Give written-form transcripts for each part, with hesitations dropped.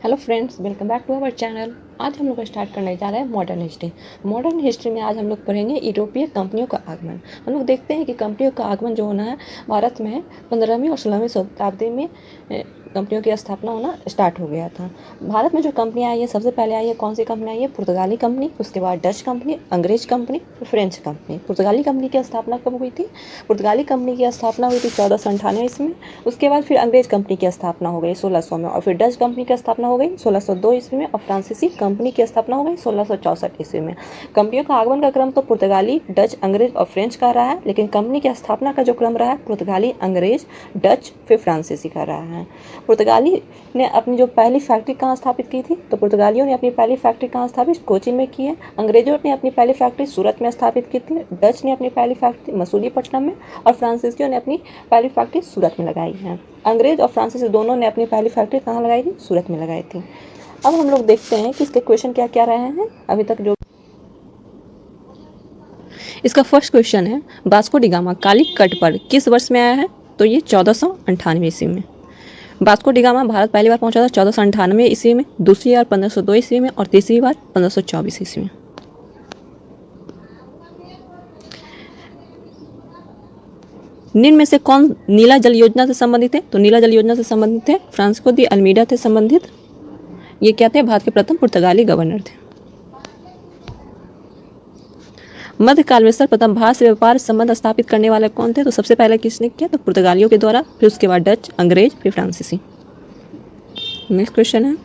Hello friends, welcome back to our channel. आज हम लोग स्टार्ट करने जा रहे हैं मॉडर्न हिस्ट्री। मॉडर्न हिस्ट्री में आज हम लोग पढ़ेंगे यूरोपीय कंपनियों का आगमन। हम लोग देखते हैं कि कंपनियों का आगमन जो होना है भारत में 15वीं और 16वीं शताब्दी में कंपनियों की स्थापना होना स्टार्ट हो गया था। भारत में जो कंपनियाँ आई है, सबसे पहले आई है कौन सी कंपनी आई है? पुर्तगाली कंपनी, उसके बाद डच कंपनी, अंग्रेज कंपनी, फ्रेंच कंपनी। पुर्तगाली कंपनी की स्थापना कब हुई थी? पुर्तगाली कंपनी की स्थापना हुई थी 1498 ईस्वी में। उसके बाद फिर अंग्रेज कंपनी की स्थापना हो गई 1600 में, और फिर डच कंपनी की स्थापना हो गई 1602 ईस्वी में, और फ्रांसीसी कंपनी की स्थापना हो गई 1664 ईस्वी में। कंपनियों का आगमन का क्रम तो पुर्तगाली, डच, अंग्रेज और फ्रेंच का रहा है, लेकिन कंपनी की स्थापना का जो क्रम रहा है पुर्तगाली, अंग्रेज, डच, फिर फ्रांसीसी का रहा है। पुर्तगाली ने अपनी जो पहली फैक्ट्री कहाँ स्थापित की थी? तो पुर्तगालियों ने अपनी पहली फैक्ट्री कहाँ स्थापित? कोचीन में की है। अंग्रेजों ने अपनी पहली फैक्ट्री सूरत में स्थापित की थी। डच ने अपनी पहली फैक्ट्री मसूलीपट्टनम में, और फ्रांसीसियों ने अपनी पहली फैक्ट्री सूरत में लगाई है। अंग्रेज और फ्रांसीसी दोनों ने अपनी पहली फैक्ट्री कहाँ लगाई थी? सूरत में लगाई थी। अब हम लोग देखते हैं कि इसके क्वेश्चन क्या क्या रहे हैं अभी तक। जो इसका फर्स्ट क्वेश्चन है, वास्को डी गामा काली कट पर किस वर्ष में आया है? तो ये 1498 ईस्वी में। वास्को डी गामा भारत पहली बार पहुंचा था 1498 ईस्वी में, दूसरी बार 1502 ईस्वी में, और तीसरी बार 1524 ईस्वी में। निम्न में से कौन नीला जल योजना से संबंधित है? तो नीला जल योजना से संबंधित है फ्रांसिस्को दी अल्मीडा से संबंधित। ये क्या थे? भारत के प्रथम पुर्तगाली गवर्नर थे। मध्यकाल में सर्वप्रथम भारत से व्यापार संबंध स्थापित करने वाले कौन थे? तो सबसे पहले किसने किया? तो पुर्तगालियों के द्वारा, फिर उसके बाद डच, अंग्रेज, फिर फ्रांसीसी। नेक्स्ट क्वेश्चन है,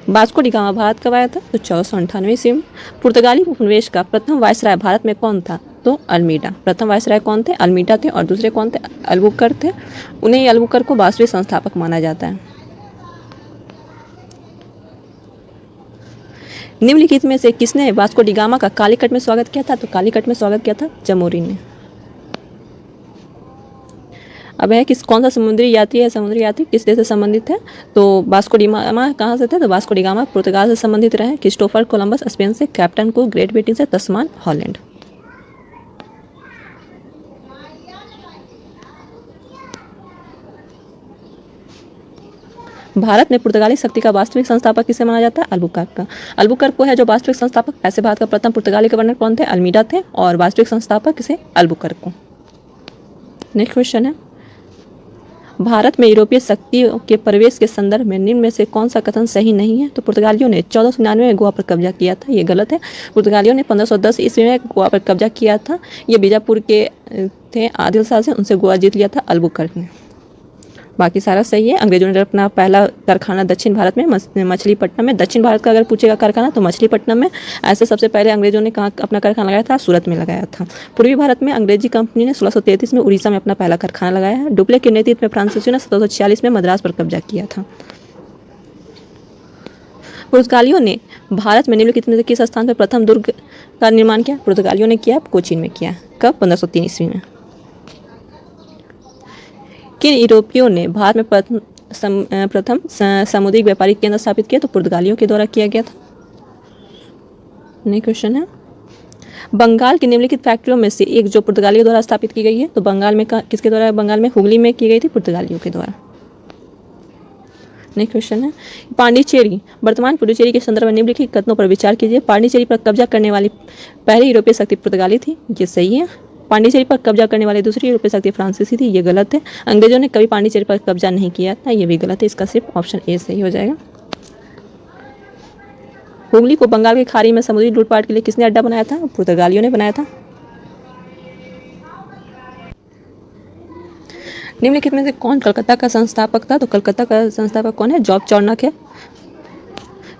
वास्को डी गामा भारत कब आया था? तो 1498 ईस्वी में। पुर्तगाली उपनिवेश का प्रथम वायसराय भारत में कौन था? तो अल्मीडा। प्रथम वायसराय कौन थे? अल्मीडा थे, और दूसरे कौन थे? अल्बुकर थे। उन्हें अल्बुकर को वास्तविक संस्थापक माना जाता है। निम्नलिखित में से किसने वास्को डी गामा का कालीकट में स्वागत किया था? तो कालीकट में स्वागत किया था जमोरिन ने। अब है किस कौन सा समुद्री यात्री है? समुद्री यात्री किस देश से संबंधित है? तो वास्को डी गामा कहाँ से थे? तो वास्को डी गामा पुर्तगाल से संबंधित रहे। क्रिस्टोफर कोलंबस स्पेन से, कैप्टन कुक ग्रेट ब्रिटेन से, तस्मान हॉलैंड। भारत में पुर्तगाली शक्ति का वास्तविक संस्थापक किसे माना जाता है? अल्बुकर्क का। अल्बुकर्क को है जो वास्तविक संस्थापक। ऐसे भारत का प्रथम पुर्तगाली गवर्नर कौन थे? अल्मीडा थे, और वास्तविक संस्थापक किसे? अल्बुकर्क को। नेक्स्ट क्वेश्चन है, भारत में यूरोपीय शक्तियों के प्रवेश के संदर्भ में निम्न में से कौन सा कथन सही नहीं है? तो पुर्तगालियों ने 1499 में गोवा पर कब्जा किया था, ये गलत है। पुर्तगालियों ने 1510 ईस्वी में गोवा पर कब्जा किया था। ये बीजापुर के थे आदिल शाह से, उनसे गोवा जीत लिया था अल्बुकर्क ने। बाकी सारा सही है। अंग्रेजों ने अपना पहला कारखाना दक्षिण भारत में मछलीपट्टनम में, दक्षिण भारत का अगर पूछेगा कारखाना तो मछलीपट्टनम में। ऐसे सबसे पहले अंग्रेजों ने कहाँ अपना कारखाना लगाया था? सूरत में लगाया था। पूर्वी भारत में अंग्रेजी कंपनी ने 1633 में उड़ीसा में अपना पहला कारखाना लगाया है। डुप्ले के नेतृत्व में फ्रांसीसियों ने 1746 में मद्रास पर कब्जा किया था। पुर्तगालियों ने भारत में निम्नलिखित में से किस स्थान पर प्रथम दुर्ग का निर्माण किया? पुर्तगालियों ने किया कोचीन में किया। कब? 1503 ईस्वी में। किन यूरोपियों ने भारत में प्रथम सामुद्रिक व्यापारिक केंद्र स्थापित किया? तो पुर्तगालियों के द्वारा किया गया था। नेक्स्ट क्वेश्चन है, बंगाल की निम्नलिखित फैक्ट्रियों में से एक जो पुर्तगालियों द्वारा स्थापित की गई है? तो बंगाल में किसके द्वारा? बंगाल में हुगली में की गई थी, पुर्तगालियों के द्वारा। नेक्स्ट क्वेश्चन है, पांडिचेरी वर्तमान पुडुचेरी के संदर्भ में निम्नलिखित कथनों पर विचार कीजिए। पांडिचेरी पर कब्जा करने वाली पहली यूरोपीय शक्ति पुर्तगाली थी, ये सही है। पांडिचेरी पर कब्जा करने वाली दूसरी यूरोपीय शक्ति फ्रांसीसी थी, ये गलत है। अंग्रेजों ने कभी पांडिचेरी पर कब्जा नहीं किया था, ये भी गलत है। इसका सिर्फ ऑप्शन ए सही हो जाएगा। हुगली को बंगाल की खाड़ी में समुद्री लूटपाट के लिए किसने अड्डा बनाया था? पुर्तगालियों ने बनाया था। निम्नलिखित में से कौन कलकत्ता का संस्थापक था? तो कलकत्ता का संस्थापक कौन है? जॉब चार्नोक है।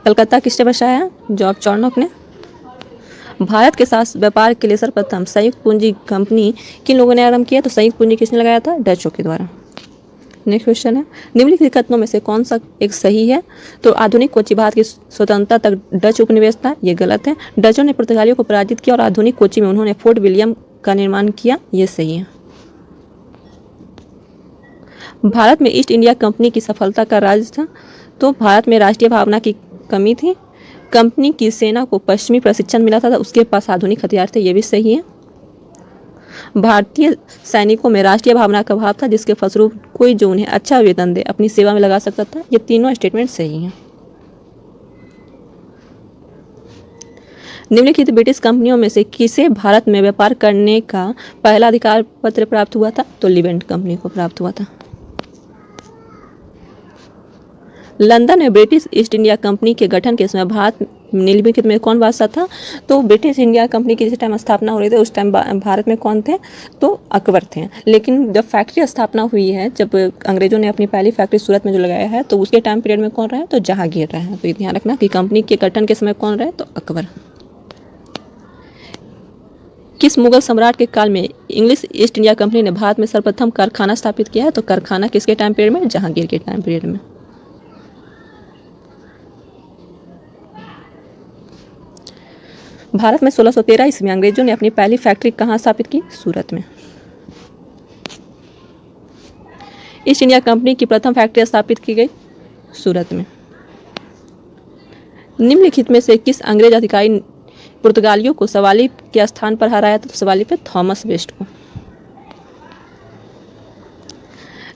कलकत्ता किसने बसाया? जॉब चार्नोक ने। भारत के साथ व्यापार के लिए सर्वप्रथम संयुक्त पूंजी कंपनी किन लोगों ने आरंभ किया? तो संयुक्त पूंजी किसने लगाया था? डचों के द्वारा। नेक्स्ट क्वेश्चन है, निम्नलिखित कथनों में से कौन सा एक सही है? तो आधुनिक कोची भारत की स्वतंत्रता तक डच उपनिवेश था, ये गलत है। डचों ने पुर्तगालियों को पराजित किया और आधुनिक कोची में उन्होंने फोर्ट विलियम का निर्माण किया, ये सही है। भारत में ईस्ट इंडिया कंपनी की सफलता का राज था? तो भारत में राष्ट्रीय भावना की कमी थी। कंपनी की सेना को पश्चिमी प्रशिक्षण मिला था, उसके पास आधुनिक हथियार थे, ये भी सही है। भारतीय सैनिकों में राष्ट्रीय भावना का भाव था, जिसके फलस्वरूप कोई जो उन्हें अच्छा वेतन दे अपनी सेवा में लगा सकता था। ये तीनों स्टेटमेंट सही हैं। निम्नलिखित ब्रिटिश कंपनियों में से किसे भारत में व्यापार करने का पहला अधिकार पत्र प्राप्त हुआ था? तो लिवेंट कंपनी को प्राप्त हुआ था। लंदन में ब्रिटिश ईस्ट इंडिया कंपनी के गठन के समय भारत निम्नलिखित में कौन बादशाह था? तो ब्रिटिश इंडिया कंपनी की जिस टाइम स्थापना हो रही थी उस टाइम भारत में कौन थे? तो अकबर थे। लेकिन जब फैक्ट्री स्थापना हुई है, जब अंग्रेजों ने अपनी पहली फैक्ट्री सूरत में जो लगाया है, तो उसके टाइम पीरियड में कौन रहा है? तो जहांगीर रहा है। तो ये ध्यान रखना कि कंपनी के गठन के समय कौन रहे? तो अकबर। किस मुगल सम्राट के काल में इंग्लिश ईस्ट इंडिया कंपनी ने भारत में सर्वप्रथम कारखाना स्थापित किया है? तो कारखाना किसके टाइम पीरियड में? जहांगीर के टाइम पीरियड में। भारत में 1613 ईस्वी में अंग्रेजों ने अपनी पहली फैक्ट्री कहाँ स्थापित की? सूरत में। ईस्ट इंडिया कंपनी की प्रथम फैक्ट्री स्थापित की गई सूरत में। निम्नलिखित में से किस अंग्रेज अधिकारी पुर्तगालियों को सवाली के स्थान पर हराया? तो सवाली पे थॉमस वेस्ट को।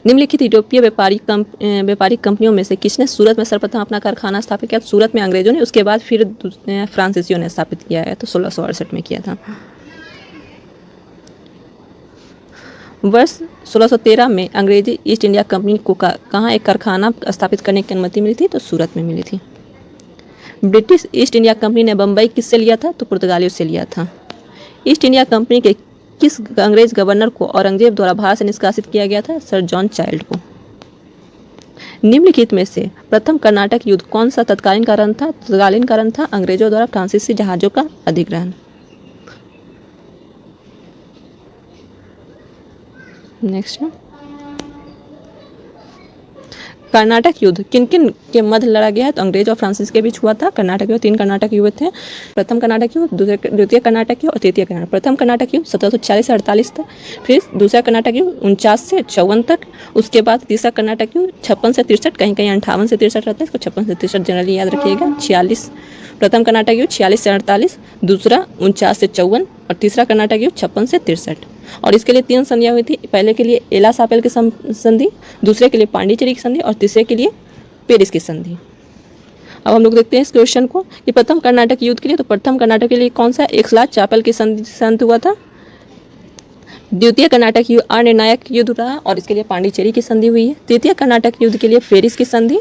निम्नलिखित यूरोपीय व्यापारिक कंपनियों में से किसने सूरत में सर्वप्रथम अपना कारखाना स्थापित किया? सूरत में अंग्रेजों ने, उसके बाद फिर फ्रांसीसियों ने स्थापित किया है, तो 1668 में किया था। वर्ष 1613 में अंग्रेजी ईस्ट इंडिया कंपनी को कहाँ एक कारखाना स्थापित करने की अनुमति मिली थी? तो सूरत में मिली थी। ब्रिटिश ईस्ट इंडिया कंपनी ने बम्बई किससे लिया था? तो पुर्तगालियों से लिया था। ईस्ट इंडिया कंपनी के किस अंग्रेज गवर्नर को औरंगजेब द्वारा भारत से निष्कासित किया गया था? सर जॉन चाइल्ड को। निम्नलिखित में से प्रथम कर्नाटक युद्ध कौन सा तत्कालीन कारण था? तत्कालीन कारण था अंग्रेजों द्वारा फ्रांसीसी जहाजों का अधिग्रहण। नेक्स्ट, कर्नाटक युद्ध किन किन के मध्य लड़ा गया है? तो अंग्रेज और फ्रांसीसी के बीच हुआ था। कर्नाटक युद्ध 3 कर्नाटक युद्ध थे। प्रथम कर्नाटक युद्ध, द्वितीय कर्नाटक युद्ध और तृतीय कर्नाटक। प्रथम कर्नाटक युद्ध 1740 से 48 तक, फिर दूसरा कर्नाटक युद्ध 49 से 54 तक, उसके बाद तीसरा कर्नाटक युद्ध 56 से 63, कहीं कहीं 58 से 63 रहता है, इसको 56 से 63 जनरली याद रखिएगा। 46 प्रथम कर्नाटक युद्ध 46 से 48, दूसरा 49 से 54 और तीसरा कर्नाटक युद्ध 56 से 63। और इसके लिए 3 संधियाँ हुई थी। पहले के लिए एला सापेल की संधि, दूसरे के लिए पांडिचेरी की संधि और तीसरे के लिए पेरिस की संधि। अब हम लोग देखते हैं इस क्वेश्चन को कि प्रथम कर्नाटक युद्ध के लिए, तो प्रथम कर्नाटक के लिए कौन सा? एक्सला चापेल की संधि हुआ था। द्वितीय कर्नाटक युद्ध अनिर्णायक युद्ध रहा और इसके लिए पांडिचेरी की संधि हुई है। तृतीय कर्नाटक युद्ध के लिए पेरिस की संधि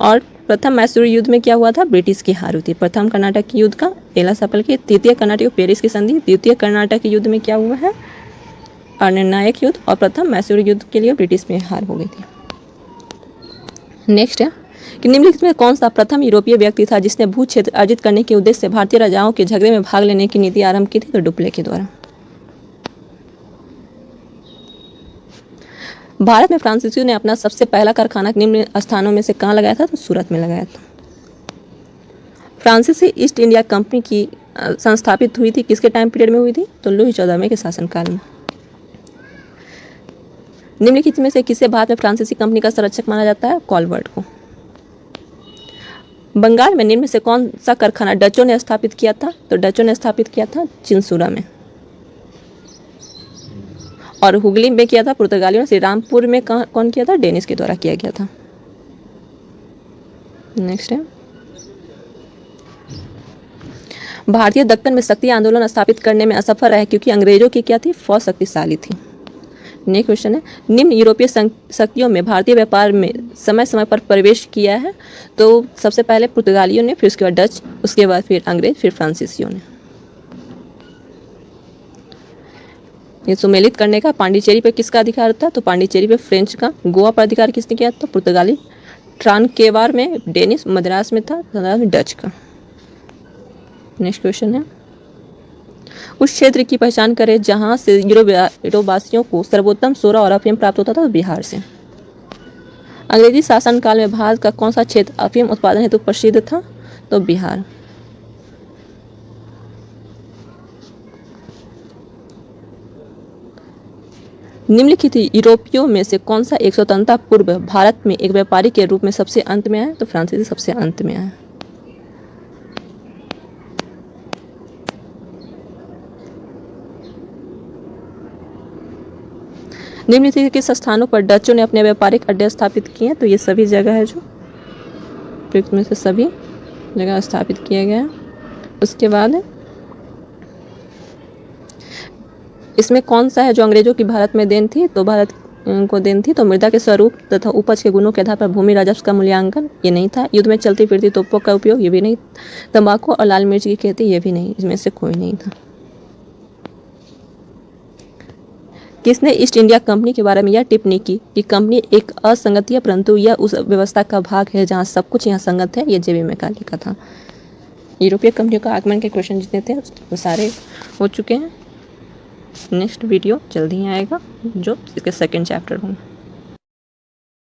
और प्रथम मैसूर युद्ध में क्या हुआ था? ब्रिटिश की हार हुई थी। प्रथम कर्नाटक युद्ध का एला सापेल की, तृतीय कर्नाटक पेरिस की संधि, द्वितीय कर्नाटक युद्ध में क्या हुआ है? अनिर्णायक युद्ध और प्रथम मैसूर युद्ध के लिए ब्रिटिश में हार हो गई थी। नेक्स्ट है कि निम्नलिखित में कौन सा प्रथम यूरोपीय व्यक्ति था जिसने भू क्षेत्र अर्जित करने के उद्देश्य से भारतीय राजाओं के झगड़े में भाग लेने की नीति आरंभ की थी? तो डुप्ले के द्वारा। भारत में फ्रांसीसियों ने अपना सबसे पहला कारखाना निम्न स्थानों में से कहाँ लगाया था? तो सूरत में लगाया था। फ्रांसीसी ईस्ट इंडिया कंपनी की संस्थापित हुई थी किसके टाइम पीरियड में हुई थी? तो लुई 14वें के शासनकाल में। निम्नलिखित में से किसे भारत में फ्रांसीसी कंपनी का संरक्षक माना जाता है? कॉलवर्ट को। बंगाल में निम्न से कौन सा कारखाना डचों ने स्थापित किया था? तो डचों ने स्थापित किया था चिंसूरा में। और हुगली में किया था पुर्तगालियों ने। श्री रामपुर में कौन किया था? डेनिस के द्वारा किया गया था। नेक्स्ट है, भारतीय दक्कन में शक्ति आंदोलन स्थापित करने में असफल रहे क्योंकि अंग्रेजों की क्या थी? फौज शक्तिशाली थी। नेक्स्ट क्वेश्चन है, निम्न यूरोपीय शक्तियों में भारतीय व्यापार में समय समय पर प्रवेश किया है? तो सबसे पहले पुर्तगालियों ने, फिर उसके बाद डच, उसके बाद फिर अंग्रेज, फिर फ्रांसीसियों ने। ये सुमेलित करने का पांडिचेरी पे किसका अधिकार था? तो पांडिचेरी पे फ्रेंच का। गोवा पर अधिकार किसने किया? तो पुर्तगाली। ट्रांकेवार में डेनिस, मद्रास में था डच का। नेक्स्ट क्वेश्चन है, उस क्षेत्र की पहचान करें जहां से यूरोपवासियों को सर्वोत्तम सोरा और अफीम प्राप्त होता था? बिहार से। अंग्रेजी शासनकाल में भारत का कौन सा क्षेत्र अफीम उत्पादन हेतु प्रसिद्ध था? तो बिहार। निम्नलिखित यूरोपियों में से कौन सा एक स्वतंत्रता पूर्व भारत में एक व्यापारी के रूप में सबसे अंत में आया? तो फ्रांसीसी सबसे अंत में आया। निम्नलिखित किस स्थानों पर डचों ने अपने व्यापारिक अड्डे स्थापित किए हैं? तो ये सभी जगह है जो में से सभी जगह स्थापित किया गया है। उसके बाद इसमें कौन सा है जो अंग्रेजों की भारत में देन थी? तो भारत को देन थी तो मृदा के स्वरूप तथा उपज के गुणों के आधार पर भूमि राजस्व का मूल्यांकन, ये नहीं था। युद्ध में चलती फिरती तोपों का उपयोग, ये भी नहीं। तंबाकू और लाल मिर्च की खेती, ये भी नहीं। इसमें से कोई नहीं था। किसने ईस्ट इंडिया कंपनी के बारे में यह टिप्पणी की कि कंपनी एक असंगत है परंतु यह उस व्यवस्था का भाग है जहां सब कुछ यहाँ संगत है? ये जेबी मैकाले का था। यूरोपीय कंपनियों का आगमन के क्वेश्चन जितने थे वो सारे हो चुके हैं। नेक्स्ट वीडियो जल्दी ही आएगा जो इसके सेकंड चैप्टर होंगे।